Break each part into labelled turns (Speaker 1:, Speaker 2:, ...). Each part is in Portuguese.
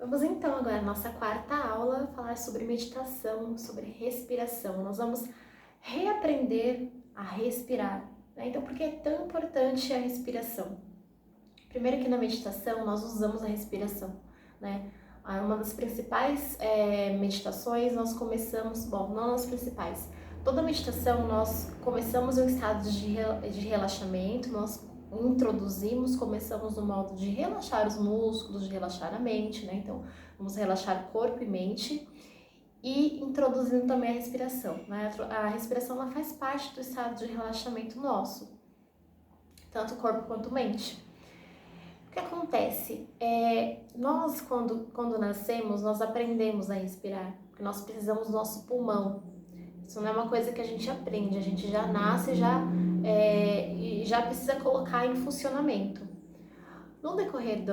Speaker 1: Vamos então agora à nossa quarta aula, falar sobre meditação, sobre respiração. Nós vamos reaprender a respirar, né? Então, por que é tão importante a respiração? Primeiro que na meditação nós usamos a respiração, né? Uma das principais meditações nós começamos, não as principais. Toda meditação nós começamos em um estado de relaxamento, nós começamos no modo de relaxar os músculos, de relaxar a mente, né? Então, vamos relaxar corpo e mente e introduzindo também a respiração, né? A respiração ela faz parte do estado de relaxamento nosso, tanto corpo quanto mente. O que acontece? Nós, quando nascemos, nós aprendemos a respirar, porque nós precisamos do nosso pulmão. Isso não é uma coisa que a gente aprende, a gente já nasce e já precisa colocar em funcionamento. No decorrer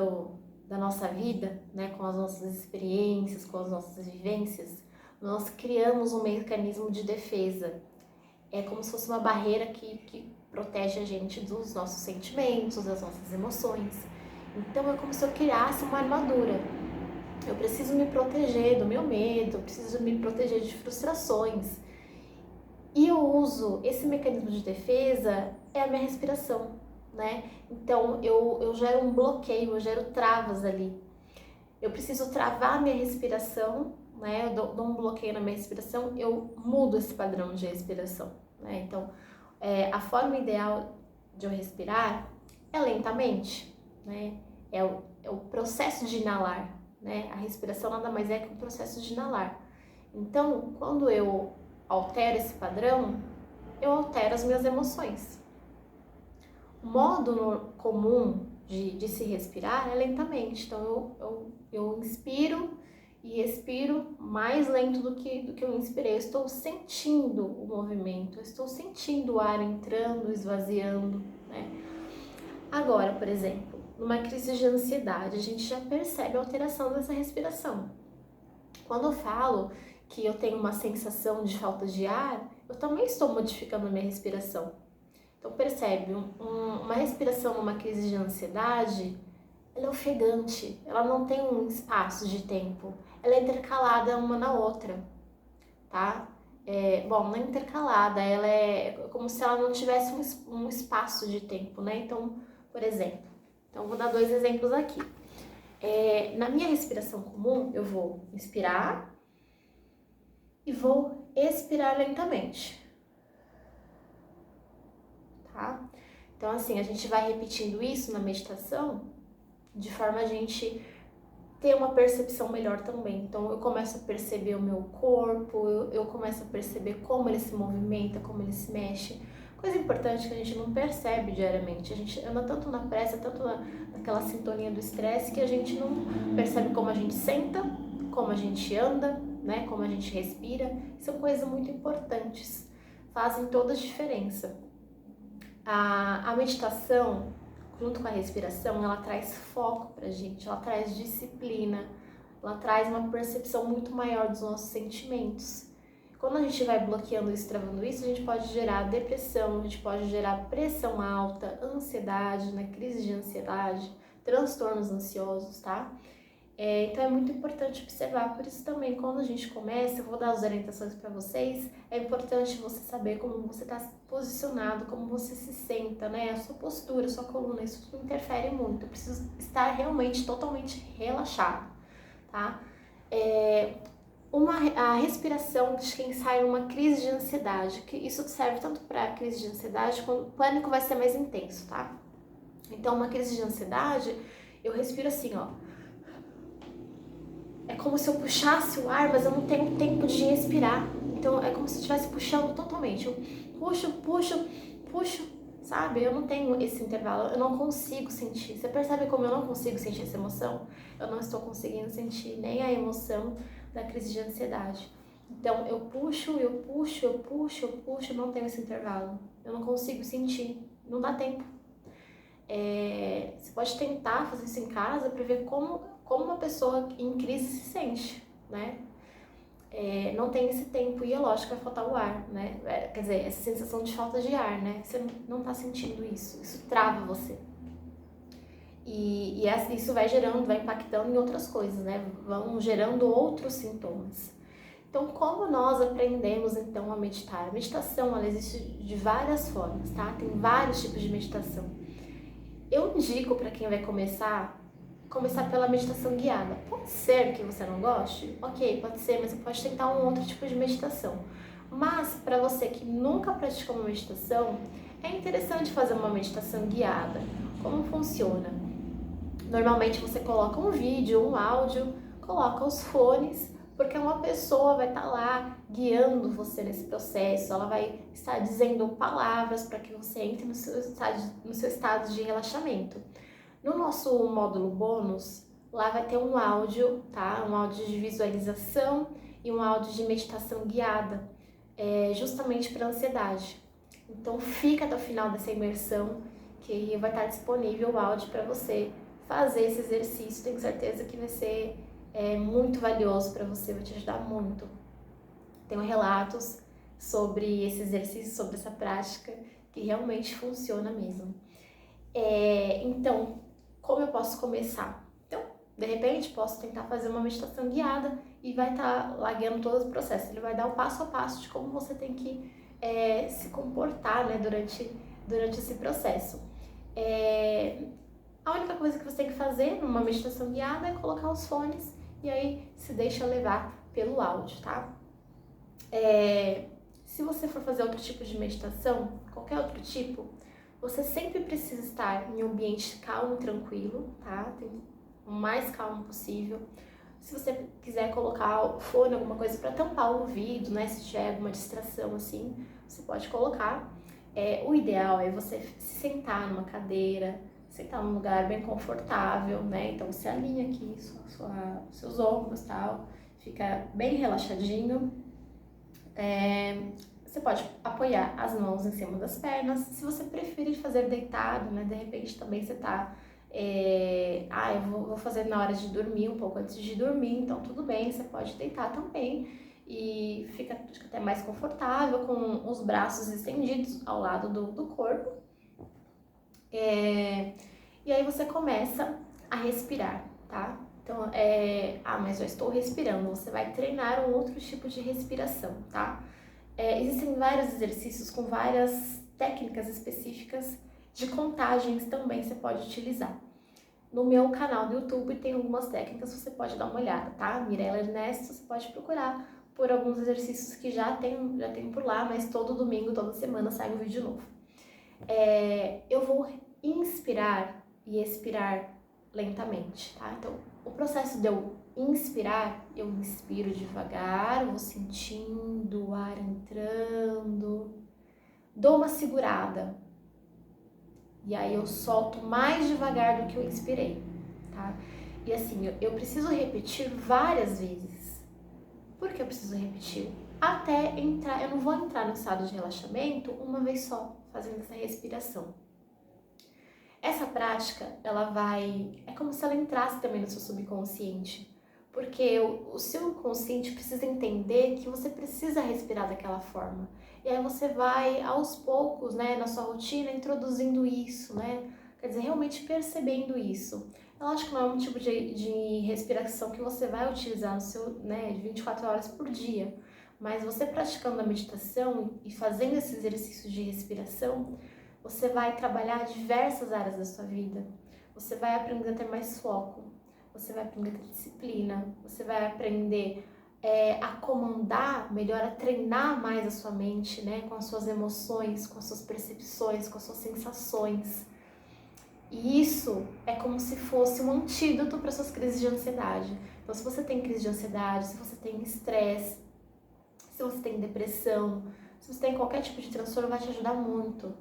Speaker 1: da nossa vida, né, com as nossas experiências, com as nossas vivências, nós criamos um mecanismo de defesa. É como se fosse uma barreira que protege a gente dos nossos sentimentos, das nossas emoções. Então é como se eu criasse uma armadura. Eu preciso me proteger do meu medo, eu preciso me proteger de frustrações. E eu uso esse mecanismo de defesa, é a minha respiração, né? Então eu gero um bloqueio, eu gero travas ali. Eu preciso travar a minha respiração, né? Eu dou um bloqueio na minha respiração, eu mudo esse padrão de respiração, né? Então a forma ideal de eu respirar é lentamente, né? É o processo de inalar, né? A respiração nada mais é que o processo de inalar. Então, quando eu altero esse padrão, eu altero as minhas emoções. O modo comum de se respirar é lentamente. Então, eu inspiro e expiro mais lento do que eu inspirei. Eu estou sentindo o movimento, eu estou sentindo o ar entrando, esvaziando, né? Agora, por exemplo, numa crise de ansiedade, a gente já percebe a alteração dessa respiração. Quando eu falo que eu tenho uma sensação de falta de ar, eu também estou modificando a minha respiração. Então percebe, uma respiração numa crise de ansiedade, ela é ofegante, ela não tem um espaço de tempo, ela é intercalada uma na outra, tá? Não é intercalada, ela é como se ela não tivesse um espaço de tempo, né? Então, por exemplo, vou dar dois exemplos aqui. Na minha respiração comum, eu vou inspirar e vou expirar lentamente, tá? Então, assim, a gente vai repetindo isso na meditação de forma a gente ter uma percepção melhor também. Então, eu começo a perceber o meu corpo, eu começo a perceber como ele se movimenta, como ele se mexe. Coisa importante que a gente não percebe diariamente. A gente anda tanto na pressa, tanto naquela sintonia do estresse, que a gente não percebe como a gente senta, como a gente anda, né? Como a gente respira. São coisas muito importantes, fazem toda a diferença. A meditação, junto com a respiração, ela traz foco pra gente, ela traz disciplina, ela traz uma percepção muito maior dos nossos sentimentos. Quando a gente vai bloqueando isso, travando isso, a gente pode gerar depressão, a gente pode gerar pressão alta, ansiedade, né, crise de ansiedade, transtornos ansiosos, tá? Então é muito importante observar, por isso também quando a gente começa, eu vou dar as orientações para vocês, é importante você saber como você está posicionado, como você se senta, né? A sua postura, a sua coluna, isso tudo interfere muito, eu preciso estar realmente totalmente relaxado, tá? A respiração de quem sai numa crise de ansiedade, que isso serve tanto para crise de ansiedade, quando o pânico vai ser mais intenso, tá? Então uma crise de ansiedade, eu respiro assim, ó. É como se eu puxasse o ar, mas eu não tenho tempo de respirar. Então é como se eu estivesse puxando totalmente. Eu puxo, sabe? Eu não tenho esse intervalo, eu não consigo sentir. Você percebe como eu não consigo sentir essa emoção? Eu não estou conseguindo sentir nem a emoção da crise de ansiedade. Então eu puxo, não tenho esse intervalo. Eu não consigo sentir, não dá tempo. Você pode tentar fazer isso em casa para ver como uma pessoa em crise se sente, né? Não tem esse tempo e é lógico que vai faltar o ar, né? Quer dizer, essa sensação de falta de ar, né? Você não tá sentindo isso, isso trava você. Isso vai gerando, vai impactando em outras coisas, né? Vão gerando outros sintomas. Então, como nós aprendemos então a meditar? A meditação, ela existe de várias formas, tá? Tem vários tipos de meditação. Eu indico para quem vai começar pela meditação guiada. Pode ser que você não goste? Ok, pode ser, mas você pode tentar um outro tipo de meditação. Mas, para você que nunca praticou uma meditação, é interessante fazer uma meditação guiada. Como funciona? Normalmente você coloca um vídeo, um áudio, coloca os fones, porque uma pessoa vai estar lá guiando você nesse processo, ela vai estar dizendo palavras para que você entre no seu estado de relaxamento. No nosso módulo bônus, lá vai ter um áudio, tá? Um áudio de visualização e um áudio de meditação guiada, justamente para ansiedade. Então fica até o final dessa imersão, que vai estar disponível o áudio para você fazer esse exercício. Tenho certeza que vai ser muito valioso para você, vai te ajudar muito. Tenho relatos sobre esse exercício, sobre essa prática, que realmente funciona mesmo. Então, como eu posso começar? Então, de repente, posso tentar fazer uma meditação guiada e vai estar lá guiando todo o processo. Ele vai dar o passo a passo de como você tem que se comportar, né, durante esse processo. A única coisa que você tem que fazer numa meditação guiada é colocar os fones e aí se deixa levar pelo áudio, tá? Se você for fazer outro tipo de meditação, qualquer outro tipo, você sempre precisa estar em um ambiente calmo e tranquilo, tá? O mais calmo possível. Se você quiser colocar o fone, alguma coisa para tampar o ouvido, né? Se tiver alguma distração assim, você pode colocar. O ideal é você se sentar numa cadeira, sentar num lugar bem confortável, né? Então você alinha aqui seus ombros e tal, fica bem relaxadinho. Você pode apoiar as mãos em cima das pernas. Se você preferir fazer deitado, né? De repente também você tá... eu vou fazer na hora de dormir, um pouco antes de dormir, então tudo bem, você pode deitar também. E fica até mais confortável, com os braços estendidos ao lado do corpo. E aí você começa a respirar, tá? Então, mas já estou respirando. Você vai treinar um outro tipo de respiração, tá? Existem vários exercícios com várias técnicas específicas de contagens também você pode utilizar. No meu canal do YouTube tem algumas técnicas, você pode dar uma olhada, tá? Mirella Ernesto, você pode procurar por alguns exercícios que já tem por lá, mas todo domingo, toda semana sai um vídeo novo. Eu vou inspirar e expirar lentamente, tá? Então, o processo de eu inspirar, eu inspiro devagar, vou sentindo o ar entrando, dou uma segurada, e aí eu solto mais devagar do que eu inspirei, tá? E assim, eu preciso repetir várias vezes. Por que eu preciso repetir? Até entrar, eu não vou entrar no estado de relaxamento uma vez só, fazendo essa respiração. Essa prática, é como se ela entrasse também no seu subconsciente, porque o seu consciente precisa entender que você precisa respirar daquela forma. E aí você vai, aos poucos, né, na sua rotina, introduzindo isso, né? Quer dizer, realmente percebendo isso. Eu acho que não é um tipo de respiração que você vai utilizar no seu, né, 24 horas por dia. Mas você praticando a meditação e fazendo esse exercício de respiração, você vai trabalhar diversas áreas da sua vida. Você vai aprender a ter mais foco, você vai aprender a ter disciplina, você vai aprender a comandar melhor, a treinar mais a sua mente, né? Com as suas emoções, com as suas percepções, com as suas sensações. E isso é como se fosse um antídoto para suas crises de ansiedade. Então, se você tem crise de ansiedade, se você tem estresse, se você tem depressão, se você tem qualquer tipo de transtorno, vai te ajudar muito.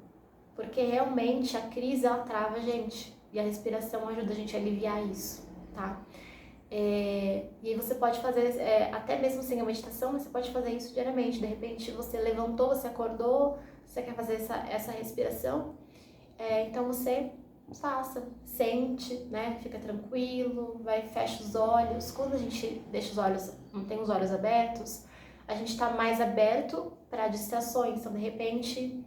Speaker 1: Porque realmente a crise, ela trava a gente. E a respiração ajuda a gente a aliviar isso, tá? E aí você pode fazer, até mesmo sem a meditação, você pode fazer isso diariamente. De repente você levantou, você acordou, você quer fazer essa respiração. Então você faça, sente, né? Fica tranquilo, fecha os olhos. Quando a gente deixa os olhos, mantém os olhos abertos, a gente está mais aberto para distrações. Então, de repente,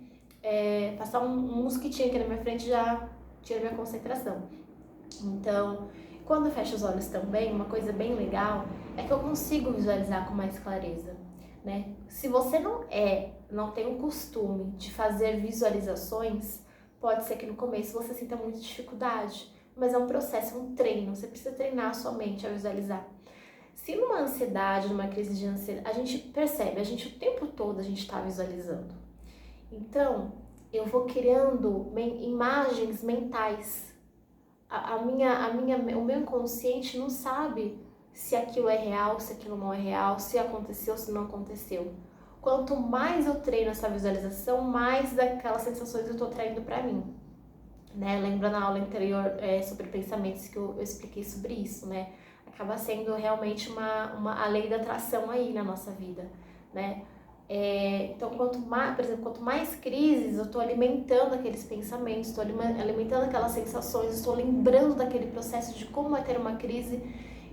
Speaker 1: passar um mosquitinho aqui na minha frente já tira minha concentração. Então, quando eu fecho os olhos também, uma coisa bem legal é que eu consigo visualizar com mais clareza, né? Se você não tem o costume de fazer visualizações, pode ser que no começo você sinta muita dificuldade, mas é um processo, é um treino, você precisa treinar a sua mente a visualizar. Se numa ansiedade, numa crise de ansiedade, a gente percebe, o tempo todo a gente está visualizando. Então, eu vou criando imagens mentais. O meu inconsciente não sabe se aquilo é real, se aquilo não é real, se aconteceu, se não aconteceu. Quanto mais eu treino essa visualização, mais daquelas sensações eu estou traindo para mim. Né? Lembra na aula anterior sobre pensamentos que eu expliquei sobre isso, né? Acaba sendo realmente a lei da atração aí na nossa vida, né? Então, quanto mais crises, eu estou alimentando aqueles pensamentos, estou alimentando aquelas sensações, estou lembrando daquele processo de como é ter uma crise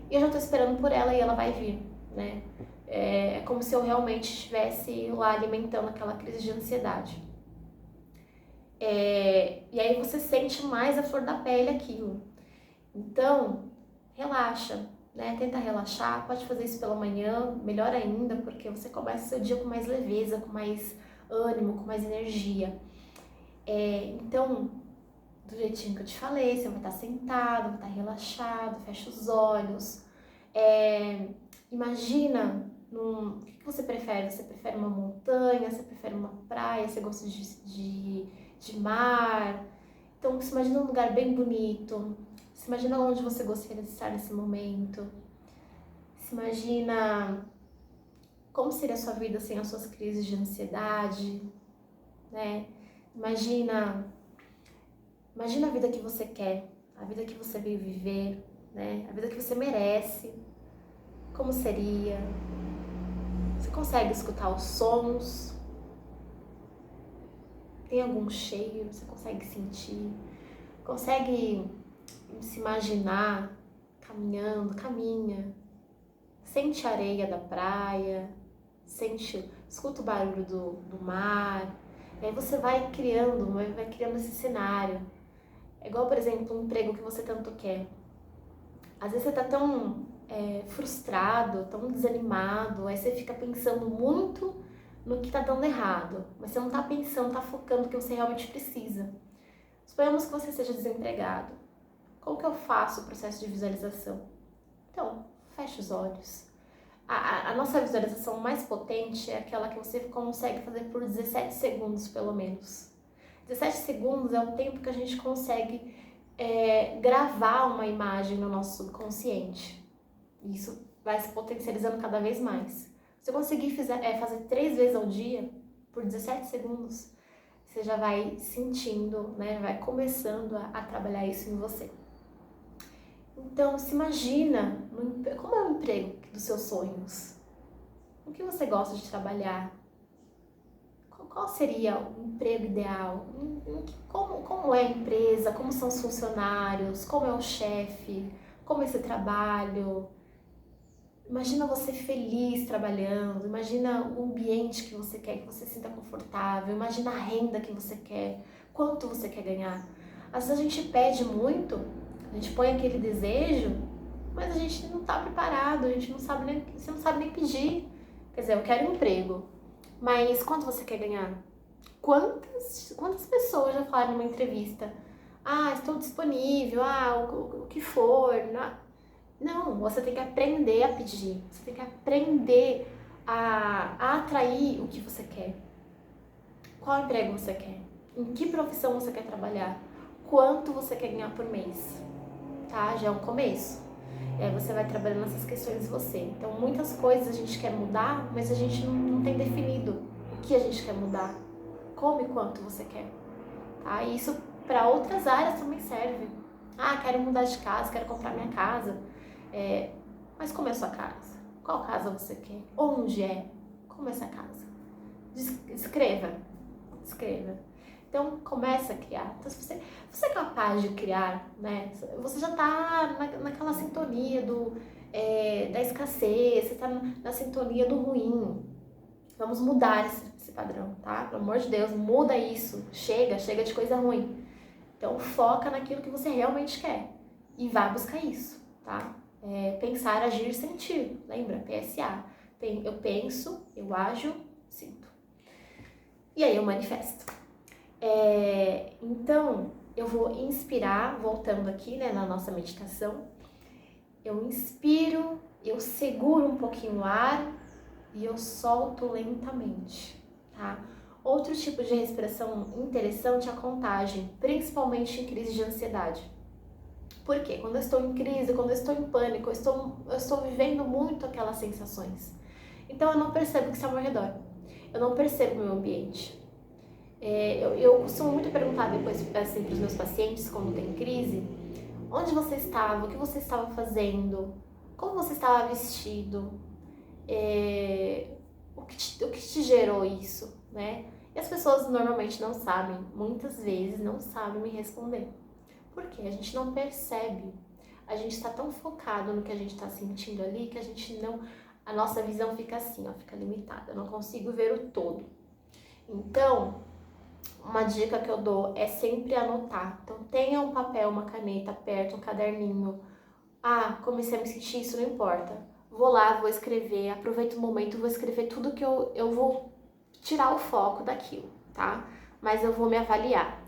Speaker 1: e eu já estou esperando por ela e ela vai vir, né? É como se eu realmente estivesse lá alimentando aquela crise de ansiedade. E aí você sente mais a flor da pele aquilo. Então, relaxa, né? Tenta relaxar, pode fazer isso pela manhã, melhor ainda, porque você começa o seu dia com mais leveza, com mais ânimo, com mais energia. Então, do jeitinho que eu te falei, você vai estar sentado, vai estar relaxado, fecha os olhos. Imagina, o que você prefere? Você prefere uma montanha? Você prefere uma praia? Você gosta de mar? Então, se imagina um lugar bem bonito. Se imagina onde você gostaria de estar nesse momento. Se imagina como seria a sua vida sem as suas crises de ansiedade, né? Imagina a vida que você quer, a vida que você veio viver, né? A vida que você merece. Como seria? Você consegue escutar os sons? Tem algum cheiro? Você consegue sentir? Consegue se imaginar caminhando? Caminha. Sente a areia da praia, escuta o barulho do mar. E aí você vai criando esse cenário. É igual, por exemplo, um emprego que você tanto quer. Às vezes você tá tão frustrado, tão desanimado, aí você fica pensando muito no que tá dando errado, mas você não tá pensando, tá focando no que você realmente precisa. Suponhamos que você seja desempregado. Como que eu faço o processo de visualização? Então, fecha os olhos. A nossa visualização mais potente é aquela que você consegue fazer por 17 segundos, pelo menos. 17 segundos é o tempo que a gente consegue gravar uma imagem no nosso subconsciente. Isso vai se potencializando cada vez mais. Se eu conseguir fazer 3 vezes ao dia, por 17 segundos, você já vai sentindo, né, vai começando a trabalhar isso em você. Então, se imagina, como é o emprego dos seus sonhos? O que você gosta de trabalhar? Qual seria o emprego ideal? Como é a empresa? Como são os funcionários? Como é o chefe? Como é esse trabalho? Imagina você feliz trabalhando, imagina o ambiente que você quer, que você se sinta confortável, imagina a renda que você quer, quanto você quer ganhar. Às vezes a gente pede muito, a gente põe aquele desejo, mas a gente não está preparado, você não sabe nem pedir. Quer dizer, eu quero um emprego, mas quanto você quer ganhar? Quantas pessoas já falaram numa entrevista? Ah, estou disponível, o que for. Não, você tem que aprender a pedir, você tem que aprender a atrair o que você quer. Qual emprego você quer? Em que profissão você quer trabalhar? Quanto você quer ganhar por mês? Tá? Já é um começo. E aí você vai trabalhando essas questões de você. Então, muitas coisas a gente quer mudar, mas a gente não tem definido o que a gente quer mudar. Como e quanto você quer. Tá? E isso para outras áreas também serve. Ah, quero mudar de casa, quero comprar minha casa. Mas como é a sua casa? Qual casa você quer? Onde é? Como é essa casa? Escreva. Então, começa a criar. Então, se você é capaz de criar, né? Você já está naquela sintonia da escassez, você está na sintonia do ruim. Vamos mudar esse padrão, tá? Pelo amor de Deus, muda isso. Chega de coisa ruim. Então, foca naquilo que você realmente quer. e vá buscar isso, tá? Pensar, agir, sentir. Lembra? PSA. Eu penso, eu ajo, sinto. E aí eu manifesto. Então, eu vou inspirar, voltando aqui, né, na nossa meditação. Eu inspiro, eu seguro um pouquinho o ar e eu solto lentamente, tá? Outro tipo de respiração interessante é a contagem, principalmente em crise de ansiedade. Por quê? Quando eu estou em crise, quando eu estou em pânico, eu estou vivendo muito aquelas sensações. Então eu não percebo o que está ao meu redor. Eu não percebo o meu ambiente. Eu costumo muito perguntar depois assim, para os meus pacientes, quando tem crise, onde você estava, o que você estava fazendo, como você estava vestido, o que te gerou isso, né? E as pessoas normalmente não sabem, muitas vezes não sabem me responder. Por quê? A gente não percebe. A gente está tão focado no que a gente está sentindo ali que a nossa visão fica assim, ó, fica limitada. Eu não consigo ver o todo. Então, uma dica que eu dou é sempre anotar. Então, tenha um papel, uma caneta perto, um caderninho. Comecei a me sentir, isso não importa. Vou lá, vou escrever, aproveito o momento, vou escrever tudo que eu vou tirar o foco daquilo, tá? Mas eu vou me avaliar.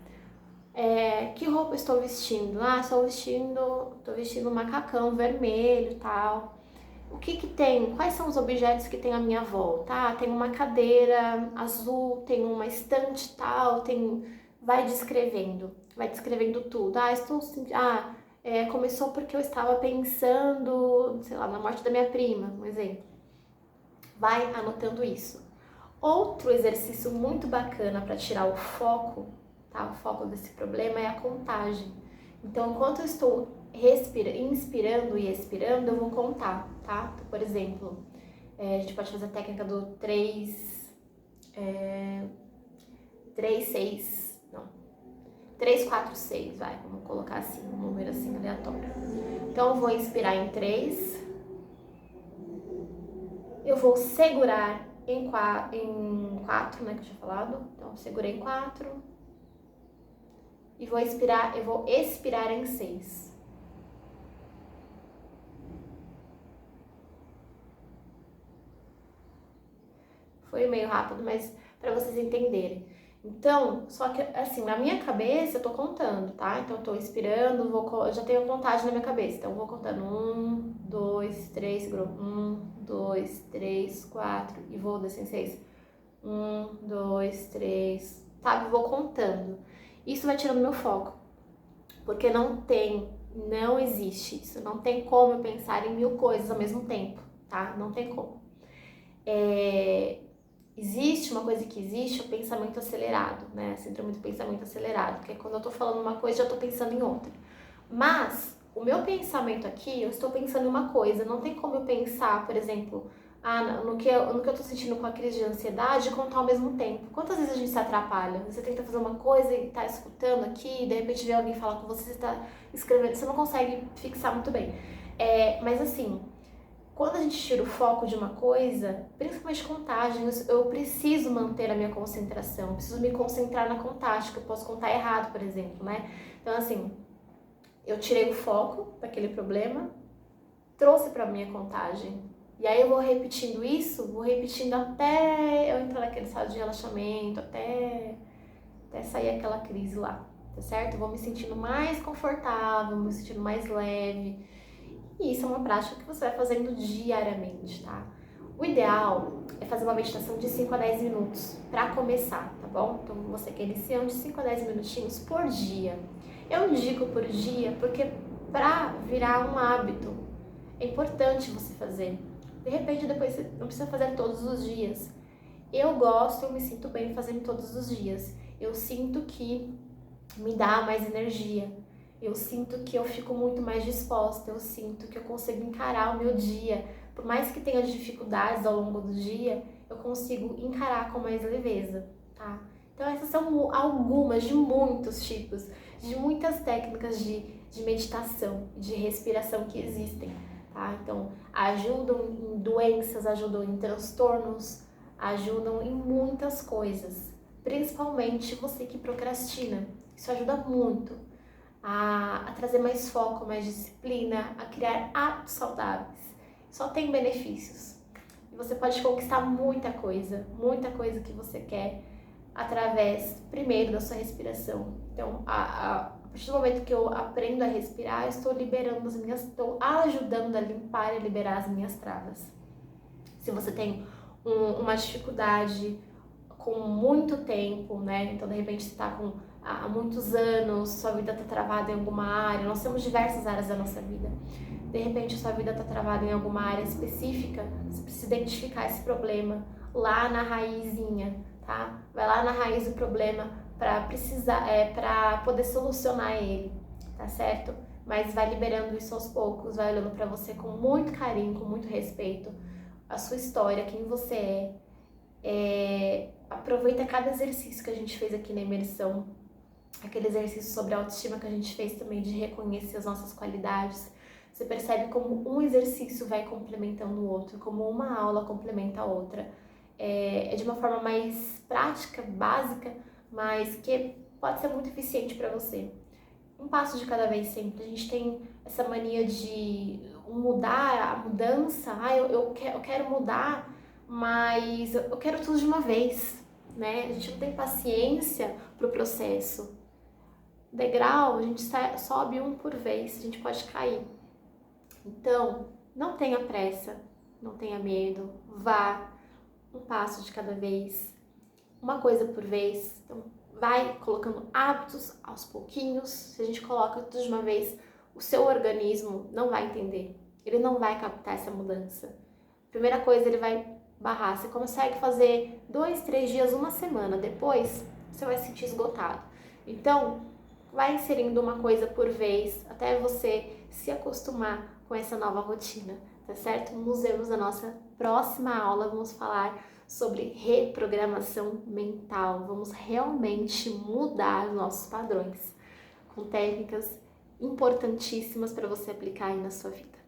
Speaker 1: Que roupa eu estou vestindo? Estou vestindo um macacão vermelho e tal. O que tem? Quais são os objetos que tem à minha volta? Tem uma cadeira azul, tem uma estante tal, vai descrevendo tudo. Começou porque eu estava pensando, sei lá, na morte da minha prima, um exemplo. Vai anotando isso. Outro exercício muito bacana para tirar o foco, tá? O foco desse problema é a contagem. Então, enquanto eu estou inspirando e expirando, eu vou contar, tá? Então, por exemplo, a gente pode fazer a técnica do 3, 4, 6, vai, vamos colocar assim, um número assim aleatório. Então, eu vou inspirar em 3, eu vou segurar em 4, né, que eu tinha falado. Então, segurei em 4 e vou expirar em 6. Foi meio rápido, mas para vocês entenderem. Então, só que assim, na minha cabeça eu tô contando, tá? Então eu tô inspirando, eu já tenho a contagem na minha cabeça. Então eu vou contando 1, 2, 3, segurou. 1, 2, 3, 4 e vou descer em 6. 1, 2, 3, sabe? Vou contando. Isso vai tirando meu foco, porque não existe isso. Não tem como eu pensar em 1000 coisas ao mesmo tempo, tá? Não tem como. Existe uma coisa que existe, o pensamento acelerado, né? A síndrome do pensamento acelerado, que é quando eu tô falando uma coisa, já tô pensando em outra. Mas o meu pensamento aqui, eu estou pensando em uma coisa, não tem como eu pensar, por exemplo, no que eu tô sentindo com a crise de ansiedade e contar ao mesmo tempo. Quantas vezes a gente se atrapalha? Você tenta fazer uma coisa e tá escutando aqui, e de repente vem alguém falar com você, você tá escrevendo, você não consegue fixar muito bem. Mas assim, quando a gente tira o foco de uma coisa, principalmente contagem, eu preciso manter a minha concentração, eu preciso me concentrar na contagem, que eu posso contar errado, por exemplo, né? Então, assim, eu tirei o foco daquele problema, trouxe para minha contagem. E aí eu vou repetindo isso, vou repetindo até eu entrar naquele estado de relaxamento, até sair aquela crise lá, tá certo? Eu vou me sentindo mais confortável, me sentindo mais leve. E isso é uma prática que você vai fazendo diariamente, tá? O ideal é fazer uma meditação de 5 a 10 minutos para começar, tá bom? Então você que é iniciante, de 5 a 10 minutinhos por dia. Eu indico por dia porque para virar um hábito é importante você fazer. De repente depois você não precisa fazer todos os dias. Eu me sinto bem fazendo todos os dias. Eu sinto que me dá mais energia. Eu sinto que eu fico muito mais disposta, eu sinto que eu consigo encarar o meu dia. Por mais que tenha dificuldades ao longo do dia, eu consigo encarar com mais leveza, tá? Então essas são algumas de muitos tipos, de muitas técnicas de meditação, de respiração que existem, tá? Então ajudam em doenças, ajudam em transtornos, ajudam em muitas coisas. Principalmente você que procrastina, isso ajuda muito. a trazer mais foco, mais disciplina, a criar hábitos saudáveis. Só tem benefícios. E você pode conquistar muita coisa que você quer através, primeiro, da sua respiração. Então, a partir do momento que eu aprendo a respirar, eu estou liberando estou ajudando a limpar e liberar as minhas travas. Se você tem uma dificuldade com muito tempo, né? Então, de repente, você está com há muitos anos, sua vida está travada em alguma área. Nós temos diversas áreas da nossa vida. De repente, sua vida está travada em alguma área específica, você precisa identificar esse problema lá na raizinha, tá? Vai lá na raiz do problema para poder solucionar ele, tá certo? Mas vai liberando isso aos poucos, vai olhando para você com muito carinho, com muito respeito, a sua história, quem você aproveita cada exercício que a gente fez aqui na imersão, aquele exercício sobre a autoestima que a gente fez também de reconhecer as nossas qualidades. Você percebe como um exercício vai complementando o outro, como uma aula complementa a outra. É de uma forma mais prática, básica, mas que pode ser muito eficiente para você. Um passo de cada vez sempre. A gente tem essa mania de mudar, a mudança. Eu quero mudar, mas eu quero tudo de uma vez, né? A gente não tem paciência para o processo. Degrau, a gente sobe um por vez, a gente pode cair. Então, não tenha pressa, não tenha medo, vá um passo de cada vez, uma coisa por vez. Então, vai colocando hábitos aos pouquinhos. Se a gente coloca tudo de uma vez, o seu organismo não vai entender, ele não vai captar essa mudança. Primeira coisa, ele vai barrar. Você consegue fazer 2, 3 dias, uma semana, depois você vai se sentir esgotado. Então, vai inserindo uma coisa por vez até você se acostumar com essa nova rotina, tá certo? Nos vemos na nossa próxima aula, vamos falar sobre reprogramação mental. Vamos realmente mudar os nossos padrões com técnicas importantíssimas para você aplicar aí na sua vida.